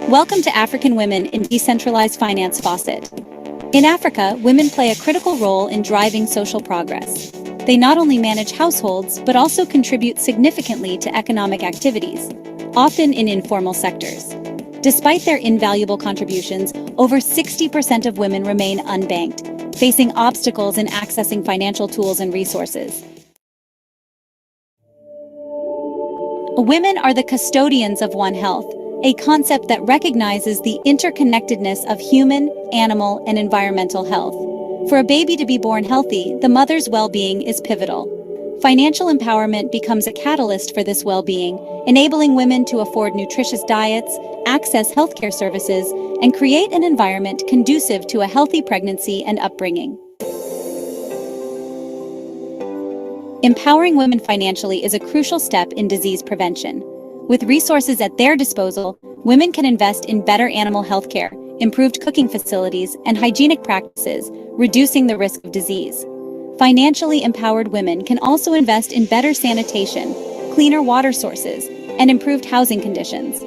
Welcome to African Women in Decentralized Finance Faucet. In Africa, women play a critical role in driving social progress. They not only manage households, but also contribute significantly to economic activities, often in informal sectors. Despite their invaluable contributions, over 60% of women remain unbanked, facing obstacles in accessing financial tools and resources. Women are the custodians of One Health, a concept that recognizes the interconnectedness of human, animal, and environmental health. For a baby to be born healthy, the mother's well-being is pivotal. Financial empowerment becomes a catalyst for this well-being, enabling women to afford nutritious diets, access healthcare services, and create an environment conducive to a healthy pregnancy and upbringing. Empowering women financially is a crucial step in disease prevention. With resources at their disposal, women can invest in better animal health care, improved cooking facilities, and hygienic practices, reducing the risk of disease. Financially empowered women can also invest in better sanitation, cleaner water sources, and improved housing conditions.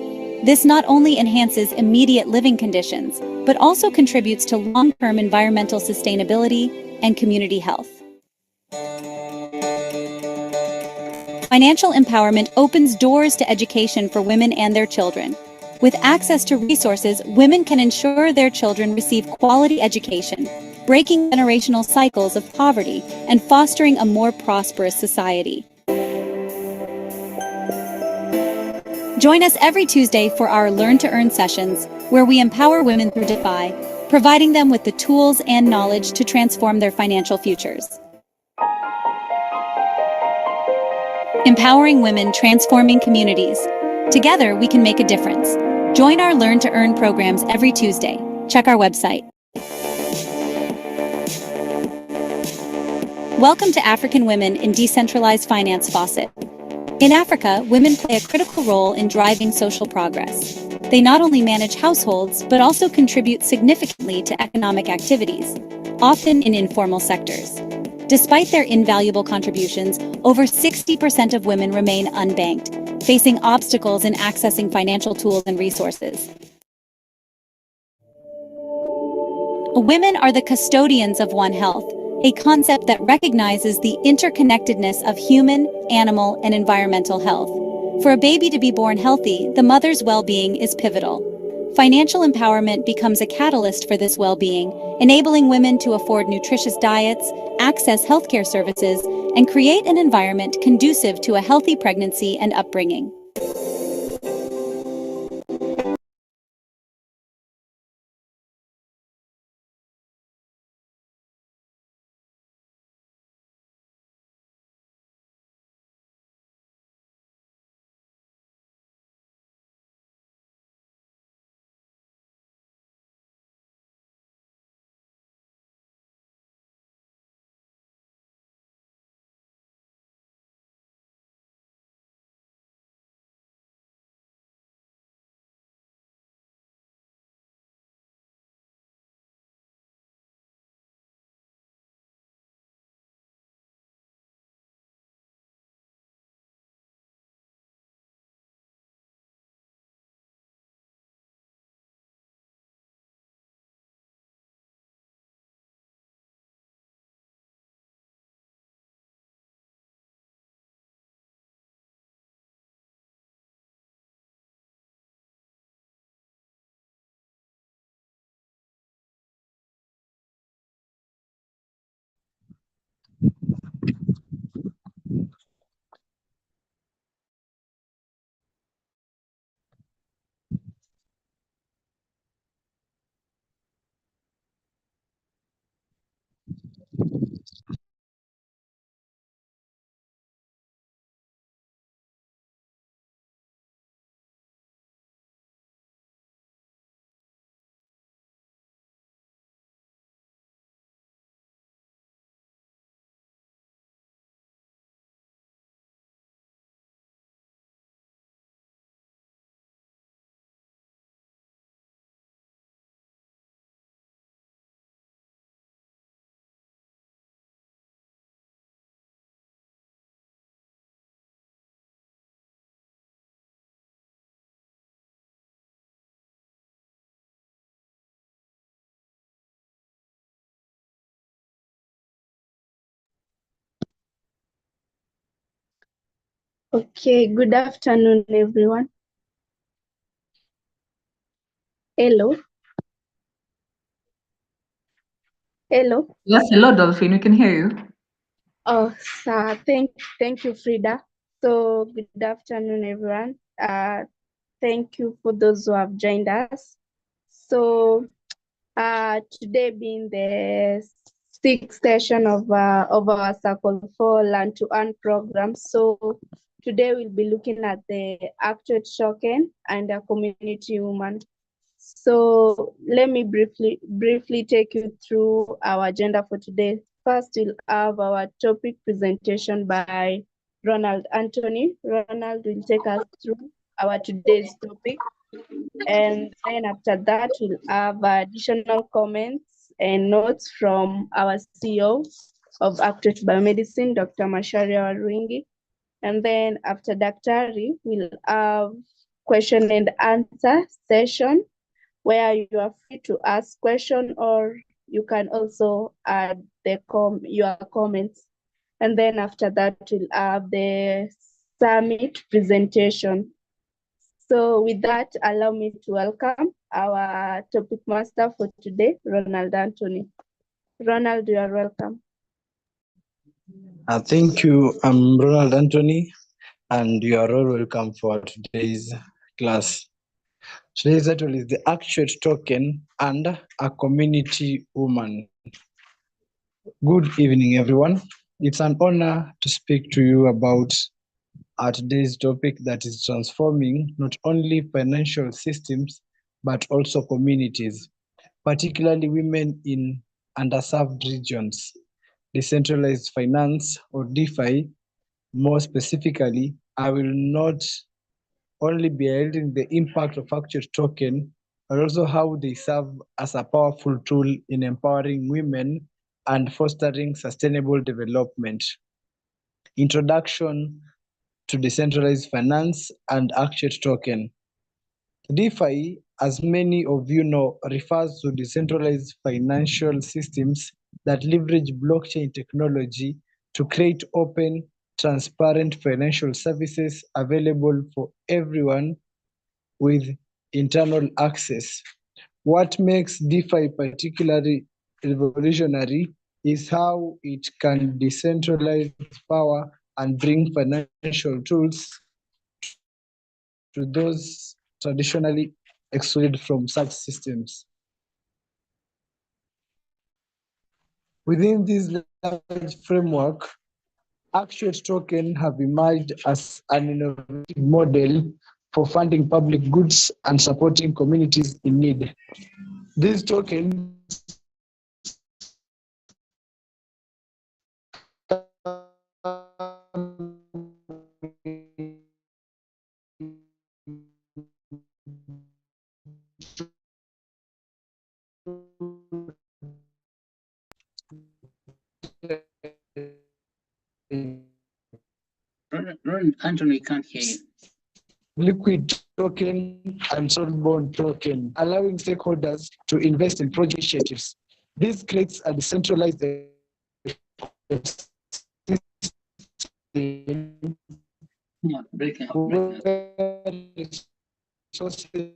This not only enhances immediate living conditions, but also contributes to long-term environmental sustainability and community health. Financial empowerment opens doors to education for women and their children. With access to resources, women can ensure their children receive quality education, breaking generational cycles of poverty and fostering a more prosperous society. Join us every Tuesday for our Learn to Earn sessions, where we empower women through DeFi, providing them with the tools and knowledge to transform their financial futures. Empowering women, transforming communities. Together, we can make a difference. Join our Learn to Earn programs every Tuesday. Check our website. Welcome to African Women in Decentralized Finance Faucet. In Africa, women play a critical role in driving social progress. They not only manage households, but also contribute significantly to economic activities, often in informal sectors. Despite their invaluable contributions, over 60% of women remain unbanked, facing obstacles in accessing financial tools and resources. Women are the custodians of One Health, a concept that recognizes the interconnectedness of human, animal, and environmental health. For a baby to be born healthy, the mother's well-being is pivotal. Financial empowerment becomes a catalyst for this well-being, enabling women to afford nutritious diets, access healthcare services, and create an environment conducive to a healthy pregnancy and upbringing. Okay, good afternoon, everyone. Hello. Hello. Yes, hello, Dolphin. We can hear you. Oh, thank you, Frida. So, good afternoon, everyone. Thank you for those who have joined us. So, today being the sixth session of our Circle for Learn to Earn program. So, today we'll be looking at the Actuate token and the community woman. So let me briefly take you through our agenda for today. First, we'll have our topic presentation by Ronald Anthony. Ronald will take us through our today's topic. And then after that, we'll have additional comments and notes from our CEO of Actuate Biomedicine, Dr. Macharia Waruingi. And then after Daktari, we'll have question and answer session where you are free to ask question or you can also add your comments. And then after that, we'll have the summit presentation. So with that, allow me to welcome our topic master for today, Ronald Anthony. Ronald, you are welcome. Thank you. I'm Ronald Anthony, and you are all welcome for today's class. Today's title is the Actuate token and a community woman. Good evening, everyone. It's an honor to speak to you about today's topic that is transforming not only financial systems, but also communities, particularly women in underserved regions. Decentralized finance, or DeFi, more specifically, I will not only be highlighting the impact of Actuate token, but also how they serve as a powerful tool in empowering women and fostering sustainable development. Introduction to decentralized finance and Actuate token. DeFi, as many of you know, refers to decentralized financial systems that leverage blockchain technology to create open, transparent financial services available for everyone with internal access. What makes DeFi particularly revolutionary is how it can decentralize power and bring financial tools to those traditionally excluded from such systems. Within this large framework, Actuate token have emerged as an innovative model for funding public goods and supporting communities in need. These tokens Anthony can't hear you. liquid token and soul bond token, allowing stakeholders to invest in project initiatives. This creates a decentralized Yeah, breaking up. resources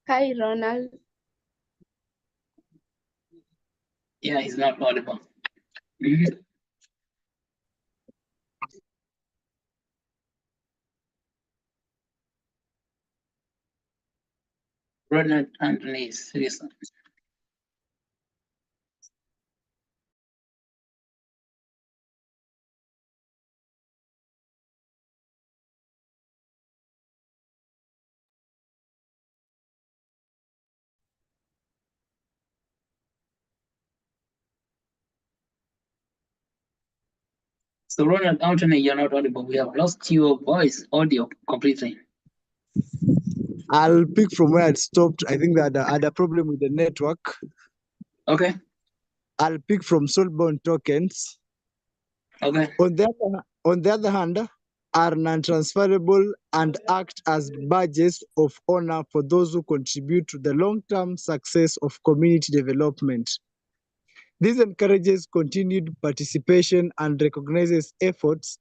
Hi, Ronald. Yeah, he's not audible. Ronald Anthony is seriously. So Ronald Anthony, you're not audible. We have lost your voice audio completely. I'll pick from where it stopped. I think that I had a problem with the network. Okay. I'll pick from soulbound tokens. Okay. On the other hand, are non-transferable and act as badges of honor for those who contribute to the long-term success of community development. This encourages continued participation and recognizes efforts,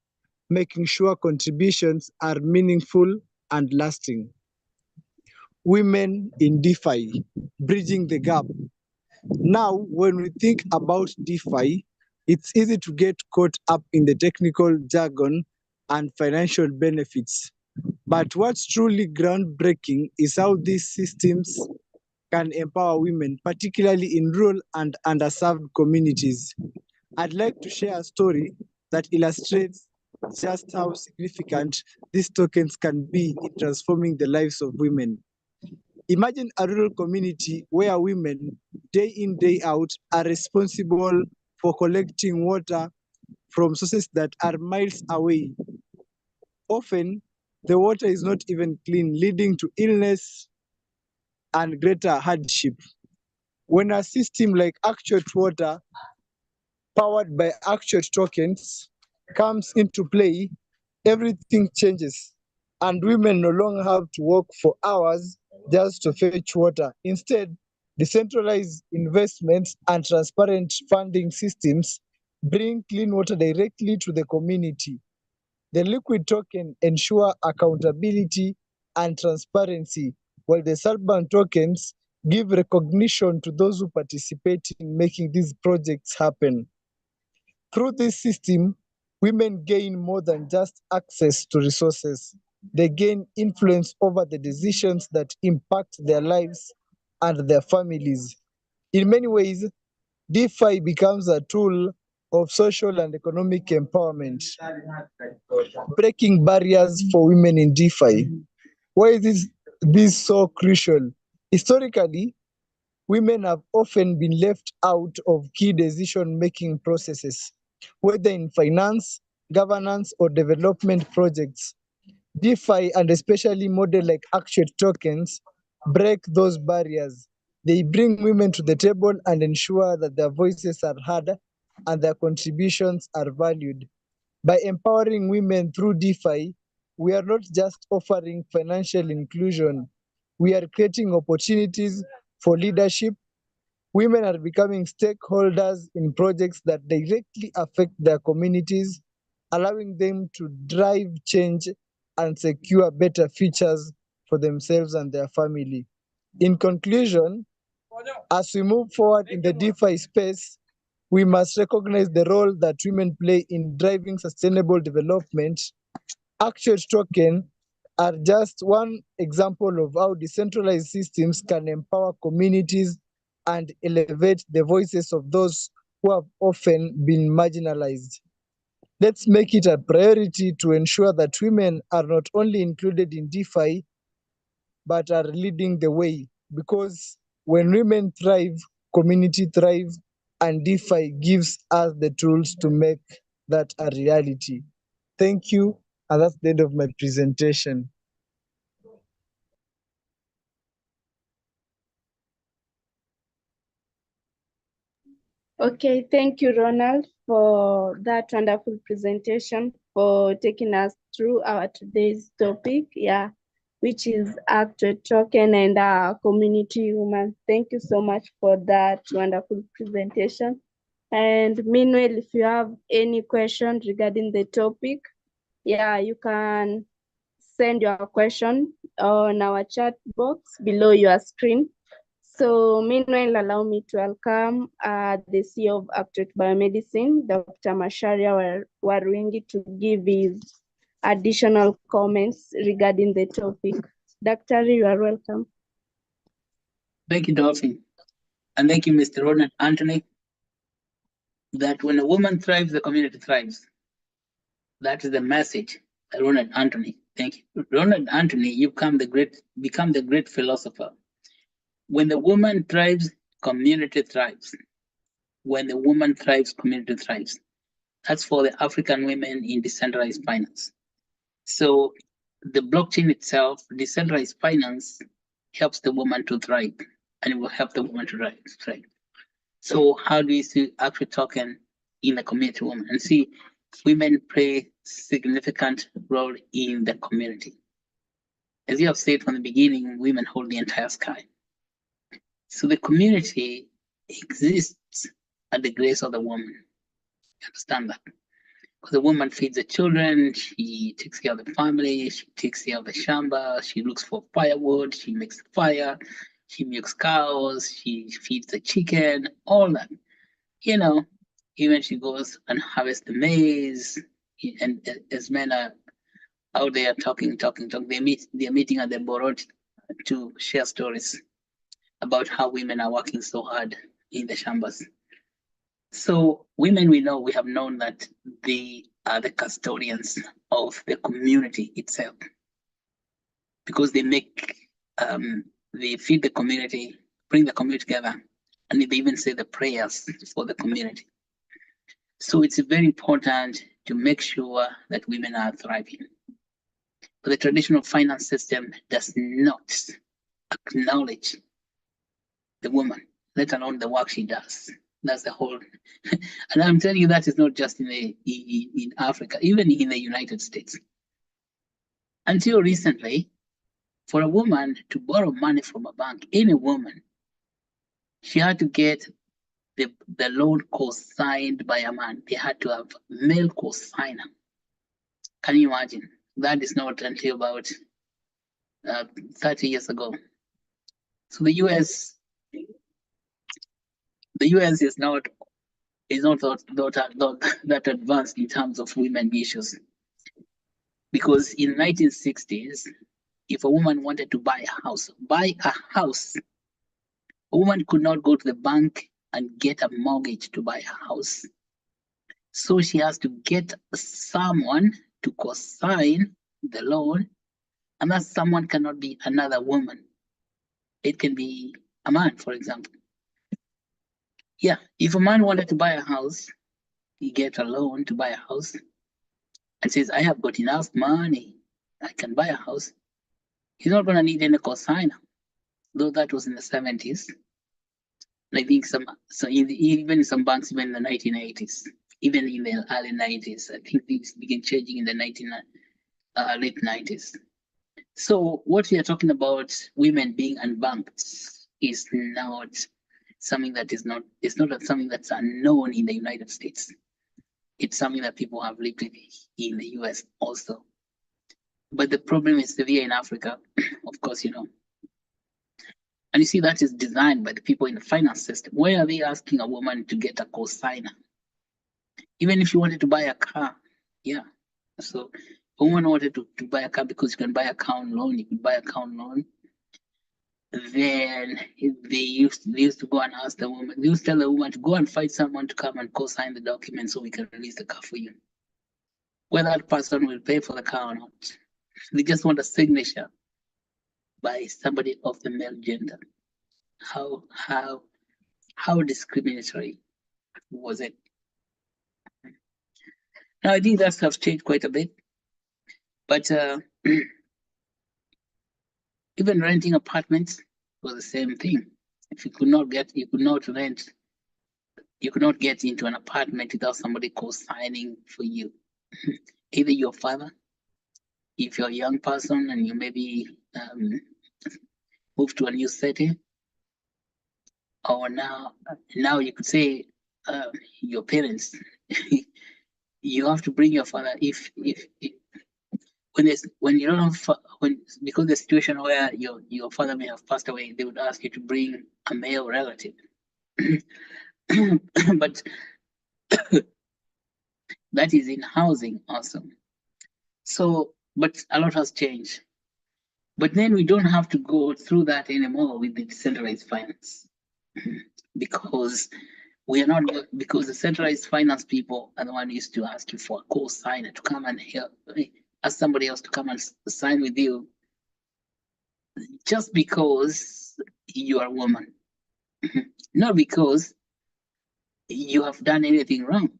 making sure contributions are meaningful and lasting. Women in DeFi, bridging the gap. Now, when we think about DeFi, it's easy to get caught up in the technical jargon and financial benefits. But what's truly groundbreaking is how these systems can empower women, particularly in rural and underserved communities. I'd like to share a story that illustrates just how significant these tokens can be in transforming the lives of women. Imagine a rural community where women, day in, day out, are responsible for collecting water from sources that are miles away. Often, the water is not even clean, leading to illness and greater hardship. When a system like Actuate Water, powered by Actuate tokens, comes into play, everything changes, and women no longer have to walk for hours just to fetch water. Instead, decentralized investments and transparent funding systems bring clean water directly to the community. The liquid token ensure accountability and transparency, while the Salban tokens give recognition to those who participate in making these projects happen. Through this system, women gain more than just access to resources. They gain influence over the decisions that impact their lives and their families. In many ways, DeFi becomes a tool of social and economic empowerment, breaking barriers for women in DeFi. Why is this so crucial? Historically, women have often been left out of key decision-making processes, whether in finance, governance, or development projects. DeFi and especially model like Actuate tokens break those barriers. They bring women to the table and ensure that their voices are heard and their contributions are valued. By empowering women through DeFi, we are not just offering financial inclusion, we are creating opportunities for leadership. Women are becoming stakeholders in projects that directly affect their communities, allowing them to drive change and secure better futures for themselves and their family. In conclusion, as we move forward in the DeFi space, we must recognize the role that women play in driving sustainable development. Actual tokens are just one example of how decentralized systems can empower communities and elevate the voices of those who have often been marginalized. Let's make it a priority to ensure that women are not only included in DeFi, but are leading the way. Because when women thrive, community thrive, and DeFi gives us the tools to make that a reality. Thank you, and that's the end of my presentation. Okay, thank you, Ronald, for that wonderful presentation, for taking us through our today's topic, which is Actuate Token and community women. Thank you so much for that wonderful presentation. And meanwhile, if you have any questions regarding the topic, you can send your question on our chat box below your screen. So meanwhile, allow me to welcome the CEO of Actuate Biomedicine, Dr. Macharia Warwingi, to give his additional comments regarding the topic. Dr. You are welcome. Thank you, Dolphin. And thank you, Mr. Ronald Anthony. That when a woman thrives, the community thrives. That is the message, Ronald Anthony. Thank you. Ronald Anthony, you become the great philosopher. When the woman thrives, community thrives. When the woman thrives, community thrives. That's for the African women in decentralized finance. So the blockchain itself, decentralized finance, helps the woman to thrive, and it will help the woman to thrive. So how do you see Actuate token in the community woman? And see, women play significant role in the community. As you have said from the beginning, women hold the entire sky. So the community exists at the grace of the woman. You understand that? Because the woman feeds the children, she takes care of the family, she takes care of the shamba, she looks for firewood, she makes fire, she milks cows, she feeds the chicken, all that. You know, even she goes and harvests the maize. And as men are out there talking, they're meeting at the Borot to share stories about how women are working so hard in the shambas. So women, we know, we have known that they are the custodians of the community itself, because they they feed the community, bring the community together, and they even say the prayers for the community. So it's very important to make sure that women are thriving. But the traditional finance system does not acknowledge the woman, let alone the work she does. That's the whole, and I'm telling you that is not just in Africa, even in the United States. Until recently, for a woman to borrow money from a bank, any woman, she had to get the loan co-signed by a man. They had to have male co-signer. Can you imagine? That is not until about 30 years ago. So the US is not that advanced in terms of women issues. Because in the 1960s, if a woman wanted to buy a house, a woman could not go to the bank and get a mortgage to buy a house. So she has to get someone to co-sign the loan, and that someone cannot be another woman. It can be a man, for example. Yeah, if a man wanted to buy a house, he gets a loan to buy a house and says, I have got enough money, I can buy a house. He's not going to need any co-signer, though that was in the 70s. I think even some banks, even in the 1980s, even in the early 90s, I think things began changing in the late 90s. So what we are talking about, women being unbanked, is not something that it's not something that's unknown in the United States. It's something that people have lived with in the US also. But the problem is severe in Africa, of course, you know. And you see, that is designed by the people in the finance system. Why are they asking a woman to get a co-signer? Even if you wanted to buy a car, yeah. So a woman wanted to buy a car because you can buy a car loan, you can buy a car loan. Then they used to go and ask the woman, they used to tell the woman to go and find someone to come and co-sign the document so we can release the car for you. Whether that person will pay for the car or not. They just want a signature by somebody of the male gender. How discriminatory was it? Now I think that has changed quite a bit, but even renting apartments was the same thing. If you could not get into an apartment without somebody co-signing for you. Either your father, if you're a young person and you maybe move to a new city, or now you could say your parents. You have to bring your father when you don't have because the situation where your father may have passed away, they would ask you to bring a male relative. But that is in housing also. So, but a lot has changed. But then we don't have to go through that anymore with the decentralized finance, because we are not, because the centralized finance people are the one who used to ask you for a co-signer to come and help, ask somebody else to come and sign with you, just because you are a woman, not because you have done anything wrong,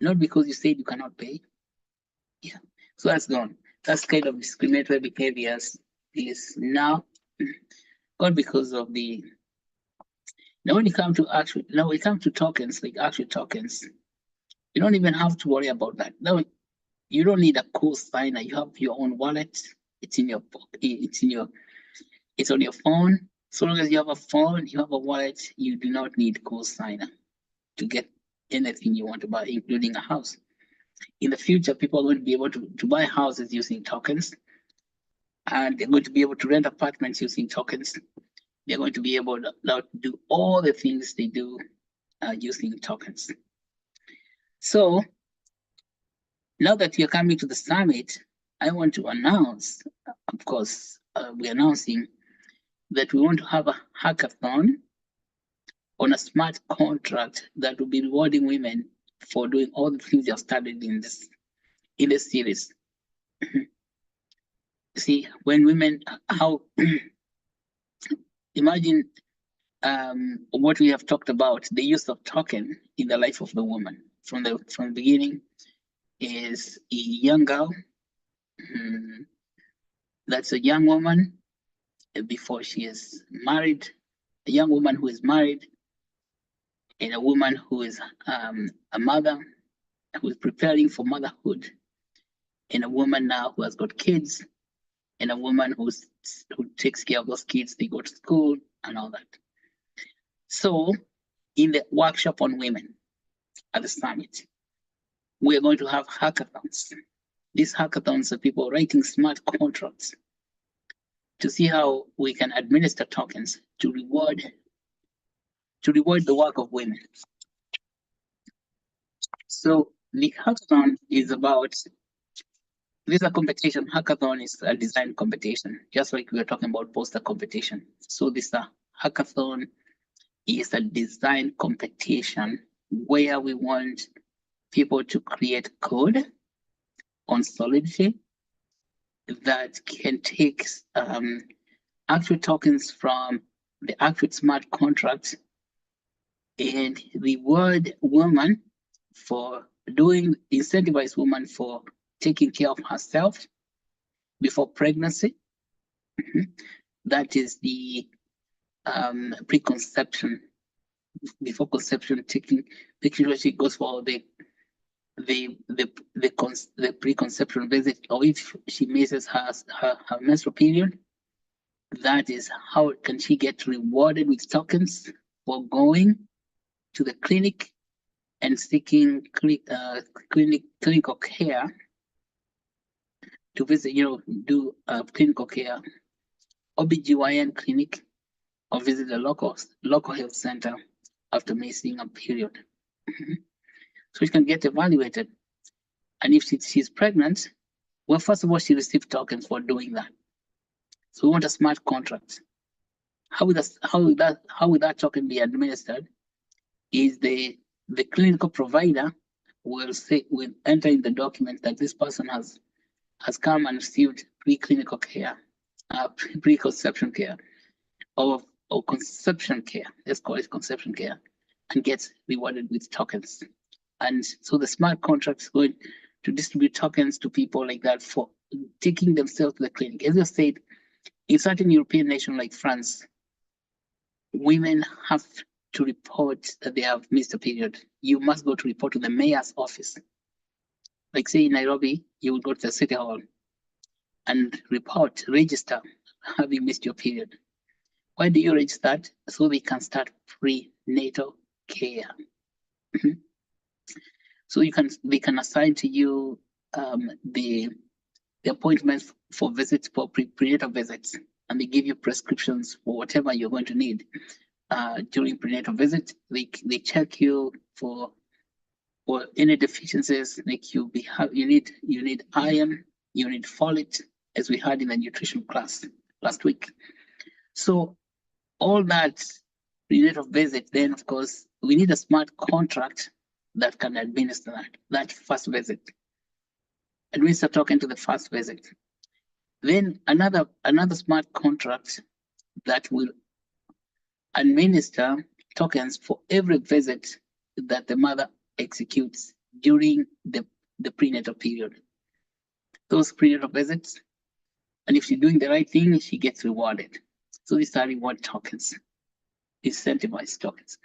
not because you said you cannot pay. Yeah, so that's gone. That's kind of discriminatory behaviors is now gone because of the. Now when it comes to tokens, like Actuate tokens, you don't even have to worry about that. Now you don't need a co-signer. You have your own wallet. It's in your pocket. It's on your phone. So long as you have a phone, you have a wallet, you do not need co-signer. to get anything you want to buy, including a house. In the future, people are going to be able to buy houses using tokens, and they're going to be able to rent apartments using tokens. They're going to be able to now do all the things they do using tokens. So now that you're coming to the summit, I want to announce, of course, we're announcing that we want to have a hackathon on a smart contract that will be rewarding women for doing all the things they have studied in this series. See, when women, how imagine what we have talked about, the use of token in the life of the woman from the beginning is a young girl. That's a young woman before she is married, a young woman who is married, and a woman who is a mother who is preparing for motherhood, and a woman now who has got kids, and a woman who takes care of those kids. They go to school and all that. So in the workshop on women at the summit, we're going to have hackathons. These hackathons are people writing smart contracts to see how we can administer tokens to reward the work of women. So the hackathon is about, this is a competition. Hackathon is a design competition, just like we were talking about poster competition. So this hackathon is a design competition where we want people to create code on Solidity that can take Actuate tokens from the Actuate smart contract and reward women for incentivize women for taking care of herself before pregnancy. That is the preconception, before conception, making sure she goes for the preconception visit, or if she misses her menstrual period, that is how can she get rewarded with tokens for going to the clinic and seeking clinical care, to visit, do clinical care, OBGYN clinic, or visit a local health center after missing a period. So she can get evaluated. And if she's pregnant, well, first of all, she received tokens for doing that. So we want a smart contract. How will that token be administered? Is the clinical provider will enter in the document that this person has come and received preclinical care, preconception care, or conception care. Let's call it conception care, and gets rewarded with tokens. And so the smart contract is going to distribute tokens to people like that for taking themselves to the clinic. As I said, in certain European nations like France, women have to report that they have missed a period. You must go to report to the mayor's office. Like say in Nairobi, you will go to the city hall and register having missed your period. Why do you register that? So they can start prenatal care. So they can assign to you the appointments for visits, for prenatal visits, and they give you prescriptions for whatever you're going to need during prenatal visit. They check you for any deficiencies, like you need iron, you need folate, as we had in the nutrition class last week. So all that prenatal visit, then of course we need a smart contract that can administer that first visit. Administer token to the first visit. Then another smart contract that will administer tokens for every visit that the mother executes during the prenatal period. Those prenatal visits, and if she's doing the right thing, she gets rewarded. So these are reward tokens, incentivized tokens.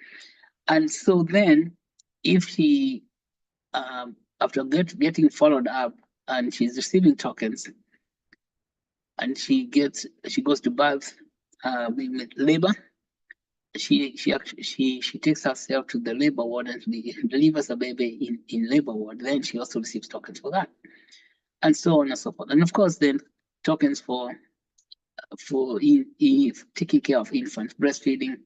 And so then, if she, after getting followed up and she's receiving tokens, and she goes to birth with labor, she takes herself to the labor ward and delivers a baby in labor ward. Then she also receives tokens for that, and so on and so forth. And of course, then tokens for taking care of infants, breastfeeding,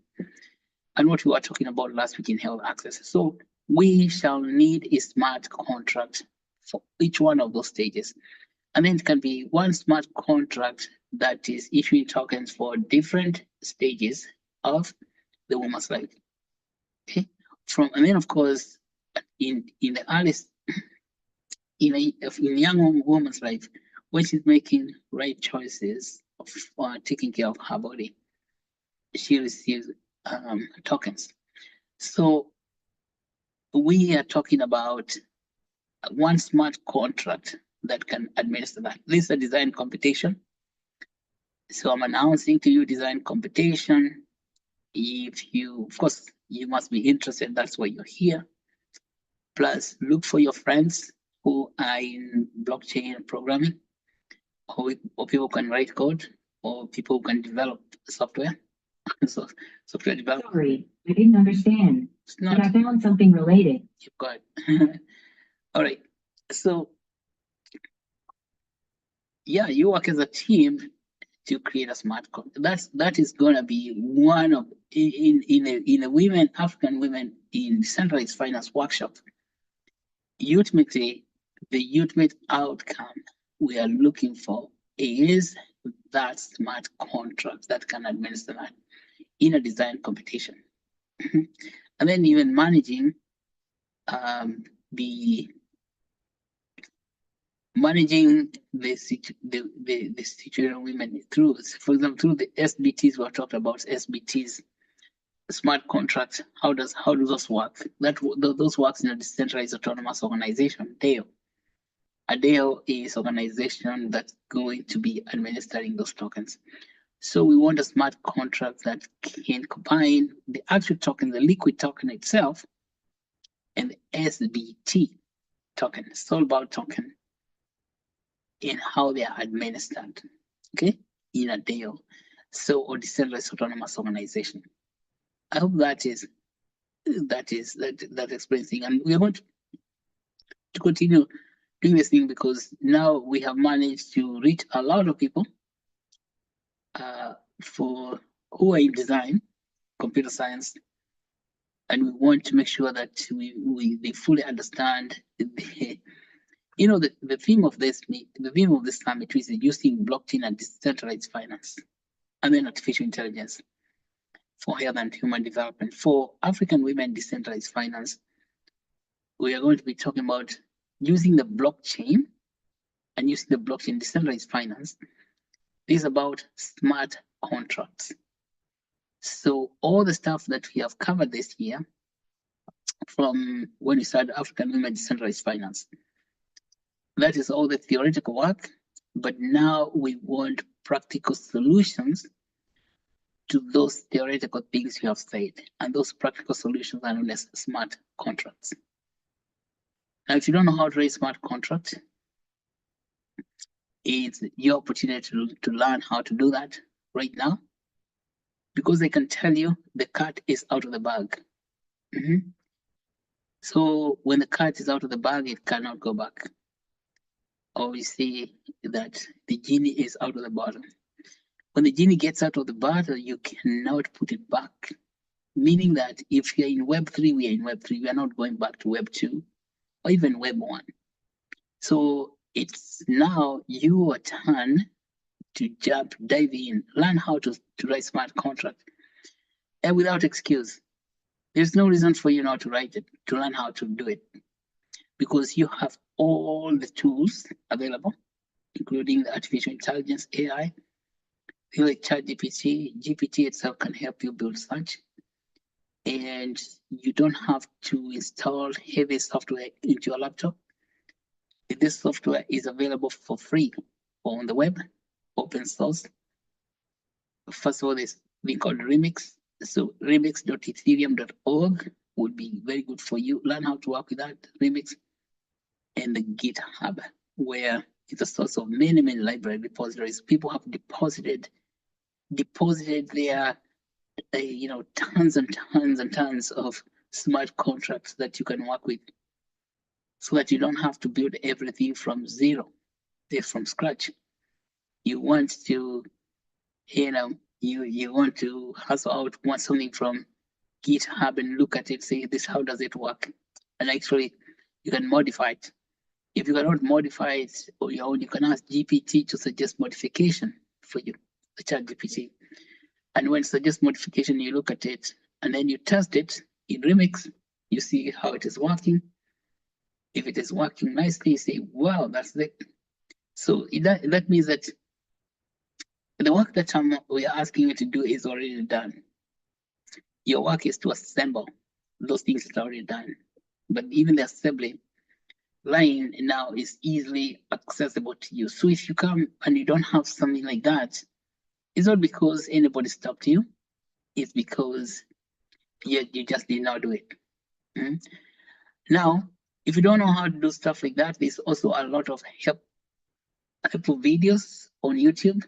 and what we were talking about last week in health access. So we shall need a smart contract for each one of those stages. And then it can be one smart contract that is issuing tokens for different stages of the woman's life. Okay. And then of course, in the earliest, in a young woman's life, when she's making right choices of taking care of her body, she receives tokens. So we are talking about one smart contract that can administer that. This is a design competition. So I'm announcing to you design competition. If you, of course, you must be interested. That's why you're here. Plus, look for your friends who are in blockchain programming, or people who can write code, or people who can develop software. So, software development. Sorry, I didn't understand. It's not. But I found something related. You've got it. All right. So, yeah, you work as a team to create a smart contract. That is going to be one of in a women, African women in decentralized finance workshop. Ultimately, the ultimate outcome we are looking for is that smart contract that can administer that in a design competition. And then even managing the situational women through, for example, through the SBTs we talked about, SBTs, smart contracts. How do those work? Those works in a decentralized autonomous organization, DAO. A DAO is organization that's going to be administering those tokens. So we want a smart contract that can combine the actual token, the liquid token itself, and the SBT token, soulbound token, in how they are administered, okay, in a DAO, so or decentralized autonomous organization. I hope that explains things, and we are going to continue doing this thing because now we have managed to reach a lot of people for who are in design, computer science, and we want to make sure that they fully understand the, you know, the theme of this summit is using blockchain and decentralized finance, and then artificial intelligence for health and human development. For African women decentralized finance, we are going to be talking about using the blockchain and using the blockchain decentralized finance. This is about smart contracts. So all the stuff that we have covered this year, from when we started African women decentralized finance, that is all the theoretical work, but now we want practical solutions to those theoretical things you have said, and those practical solutions are known as smart contracts. Now, if you don't know how to write smart contracts, it's your opportunity to learn how to do that right now, because I can tell you the cat is out of the bag. So when the cat is out of the bag, it cannot go back. Or we see that the genie is out of the bottle. When the genie gets out of the bottle, you cannot put it back. Meaning that if you're in Web3, we are in Web3. We are not going back to Web2 or even Web1. So it's now your turn to dive in, learn how to write smart contract, and without excuse. There's no reason for you not to write it, to learn how to do it, because you have all the tools available, including the artificial intelligence, AI, like ChatGPT. GPT itself can help you build such. And you don't have to install heavy software into your laptop. This software is available for free on the web, open source. First of all, there's a thing called Remix. So remix.ethereum.org would be very good for you. Learn how to work with that, Remix. And the GitHub, where it's a source of many library repositories. People have deposited their tons and tons and tons of smart contracts that you can work with, so that you don't have to build everything from zero, from scratch. You want to, you want to hustle out, want something from GitHub and look at it, say this, how does it work? And actually you can modify it. If you cannot modify it on your own, you can ask GPT to suggest modification for you, the chat GPT. And when it suggests modification, you look at it and then you test it in Remix, you see how it is working. If it is working nicely, you say, wow, that's it. So that means that the work that we are asking you to do is already done. Your work is to assemble those things that are already done. But even the assembly line now is easily accessible to you. So if you come and you don't have something like that, it's not because anybody stopped you. It's because you just did not do it. Now, if you don't know how to do stuff like that, there's also a lot of helpful videos on YouTube.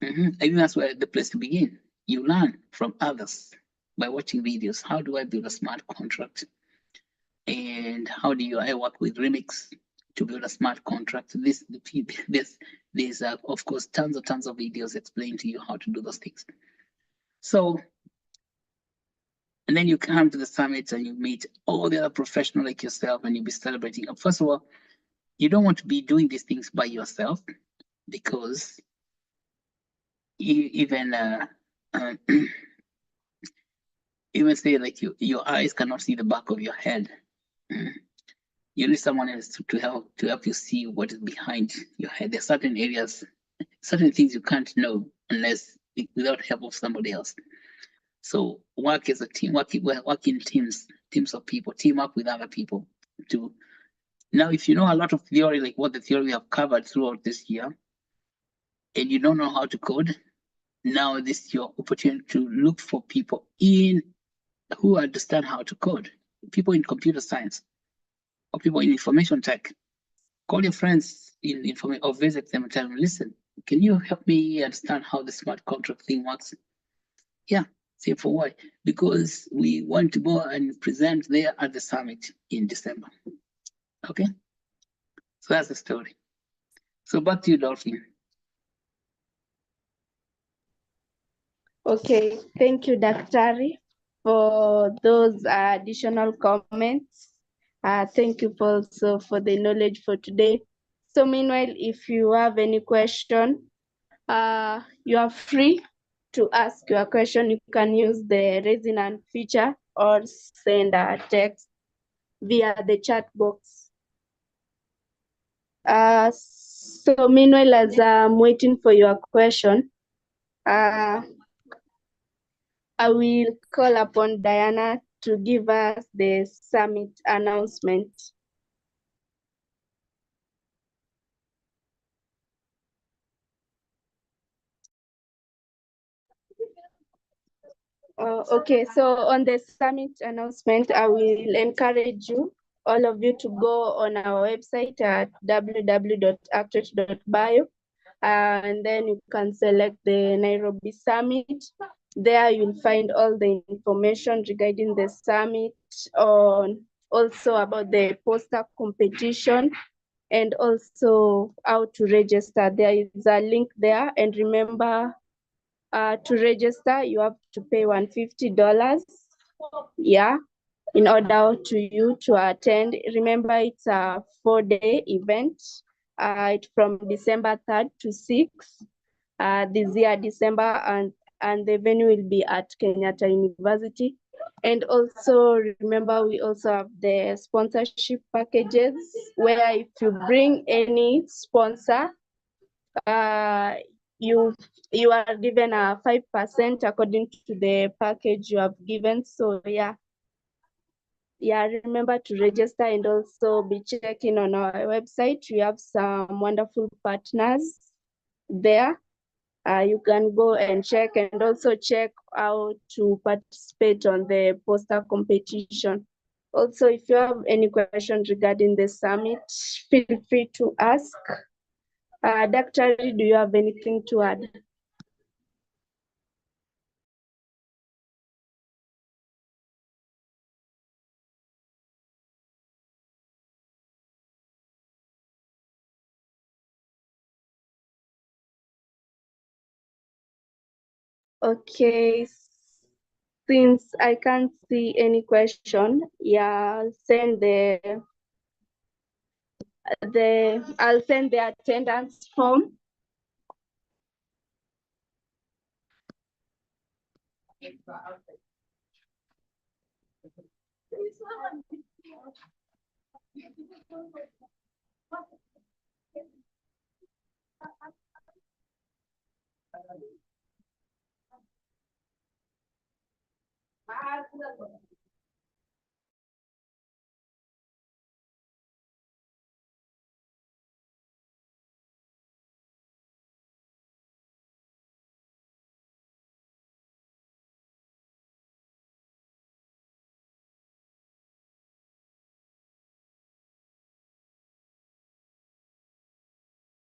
I think that's where the place to begin. You learn from others by watching videos. How do I build a smart contract? And how do I work with Remix to build a smart contract? There's of course tons of videos explaining to you how to do those things. So, and then you come to the summit and you meet all the other professionals like yourself, and you'll be celebrating. First of all, you don't want to be doing these things by yourself, because even even say like your eyes cannot see the back of your head. You need someone else to help you see what is behind your head. There are certain areas, certain things you can't know unless without help of somebody else. So work as a team, work in teams of people, team up with other people. Now, if you know a lot of theory, like what the theory we have covered throughout this year, and you don't know how to code, now this is your opportunity to look for people who understand how to code, people in computer science, or people in information tech. Call your friends in information, or visit them and tell them, listen, can you help me understand how the smart contract thing works? Yeah, say for why? Because we want to go and present there at the summit in December. Okay, so that's the story. So back to you, Dolphin. Okay, thank you, Daktari, for those additional comments. Thank you also for the knowledge for today. So meanwhile, if you have any question, you are free to ask your question. You can use the raising hand feature or send a text via the chat box. So meanwhile, as I'm waiting for your question, I will call upon Diana to give us the summit announcement. Okay, so on the summit announcement, I will encourage you, all of you, to go on our website at www.actuate.bio, and then you can select the Nairobi Summit. There you'll find all the information regarding the summit, also about the poster competition, and also how to register. There is a link there, and remember, to register, you have to pay $150, yeah, in order to you to attend. Remember, it's a 4-day event, from December 3rd to 6th this year, December, and the venue will be at Kenyatta University. And also remember, we also have the sponsorship packages, where if you bring any sponsor, you are given a 5% according to the package you have given. So yeah, remember to register, and also be checking on our website. We have some wonderful partners there. You can go and check, and also check how to participate on the poster competition. Also, if you have any questions regarding the summit, feel free to ask. Dr. Do you have anything to add? Okay, since I can't see any question, yeah, I'll send the attendance form.